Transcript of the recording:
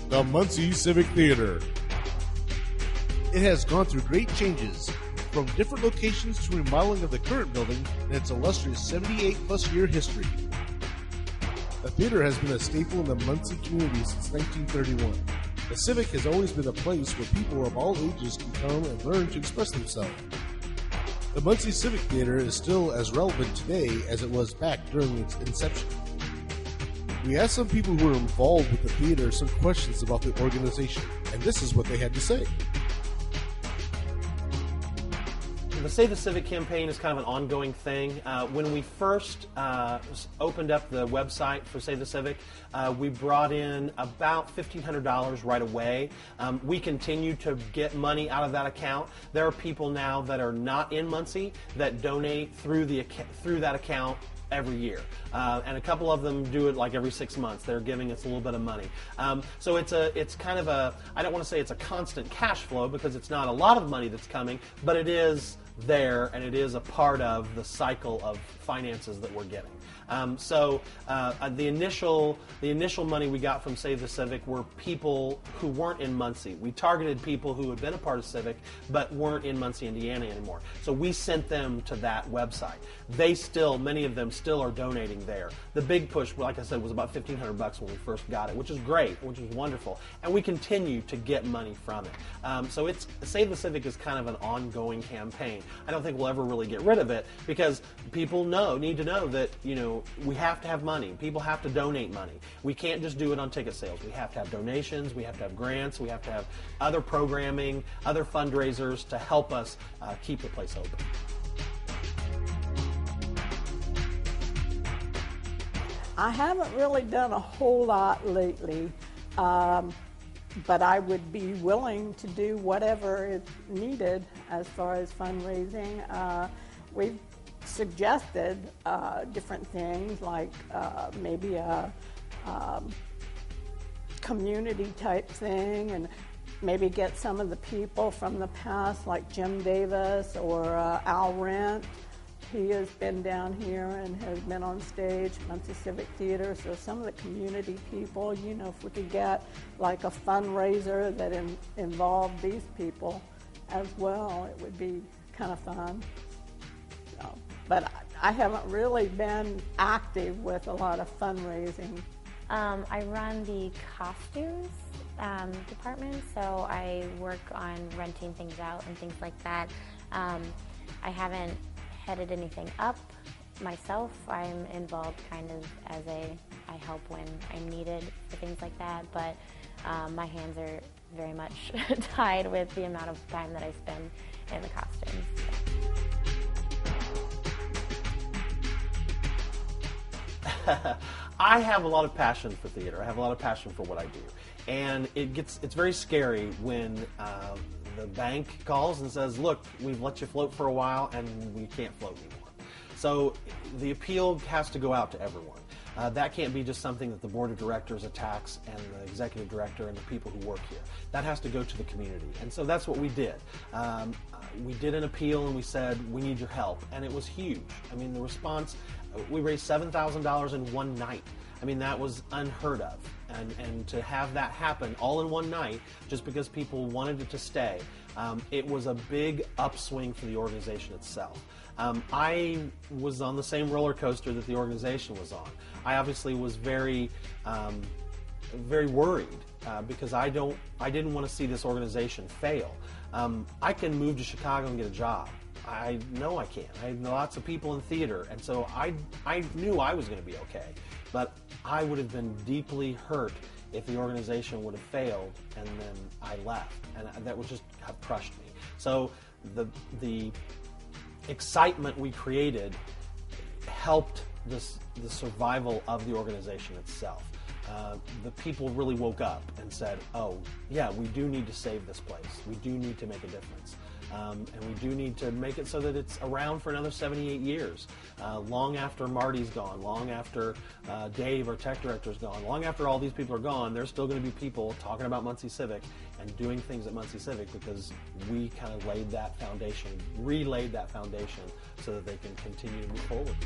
The Muncie Civic Theater. It has gone through great changes, from different locations to remodeling of the current building and its illustrious 78-plus year history. The theater has been a staple in the Muncie community since 1931. The Civic has always been a place where people of all ages can come and learn to express themselves. The Muncie Civic Theater is still as relevant today as it was back during its inception. We asked some people who were involved with the theater some questions about the organization, and this is what they had to say. The Save the Civic campaign is kind of an ongoing thing. When we first opened up the website for Save the Civic, we brought in about $1,500 right away. We continue to get money out of that account. There are people now that are not in Muncie that donate through that account every year, and a couple of them do it like every 6 months. They're giving us a little bit of money, so it's kind of a, I don't want to say it's a constant cash flow because it's not a lot of money that's coming, but it is there and it is a part of the cycle of finances that we're getting. The initial money we got from Save the Civic were people who weren't in Muncie. We targeted people who had been a part of Civic but weren't in Muncie, Indiana anymore. So we sent them to that website. Many of them still are donating there. The big push, like I said, was about $1,500 when we first got it, which is great, which is wonderful, and we continue to get money from it. So Save the Civic is kind of an ongoing campaign. I don't think we'll ever really get rid of it because people need to know that, we have to have money. People have to donate money. We can't just do it on ticket sales. We have to have donations. We have to have grants. We have to have other programming, other fundraisers to help us keep the place open. I haven't really done a whole lot lately, but I would be willing to do whatever is needed as far as fundraising. We've suggested different things like maybe a community type thing, and maybe get some of the people from the past like Jim Davis or Al Rent. He has been down here and has been on stage, Muncie Civic Theater, so some of the community people, if we could get like a fundraiser that involved these people as well, it would be kind of fun. But I haven't really been active with a lot of fundraising. I run the costumes department, so I work on renting things out and things like that. I haven't headed anything up myself. I'm involved kind of I help when I'm needed for things like that, but my hands are very much tied with the amount of time that I spend in the costumes. I have a lot of passion for theater. I have a lot of passion for what I do. And it's very scary when the bank calls and says, look, we've let you float for a while and we can't float anymore. So the appeal has to go out to everyone. That can't be just something that the board of directors attacks and the executive director and the people who work here. That has to go to the community. And so that's what we did. We did an appeal and we said, we need your help. And it was huge. I mean, the response, we raised $7,000 in one night. I mean, that was unheard of. And to have that happen all in one night, just because people wanted it to stay, it was a big upswing for the organization itself. I was on the same roller coaster that the organization was on. I obviously was very worried because I didn't want to see this organization fail. I can move to Chicago and get a job. I know I can. I know lots of people in theater, and so I knew I was going to be okay. But I would have been deeply hurt if the organization would have failed and then I left, and that would just have crushed me. So the excitement we created helped the survival of the organization itself. The people really woke up and said, oh, yeah, we do need to save this place. We do need to make a difference. And we do need to make it so that it's around for another 78 years. Long after Marty's gone, long after Dave, our tech director's gone, long after all these people are gone, there's still going to be people talking about Muncie Civic and doing things at Muncie Civic because we kind of relayed that foundation so that they can continue to move forward.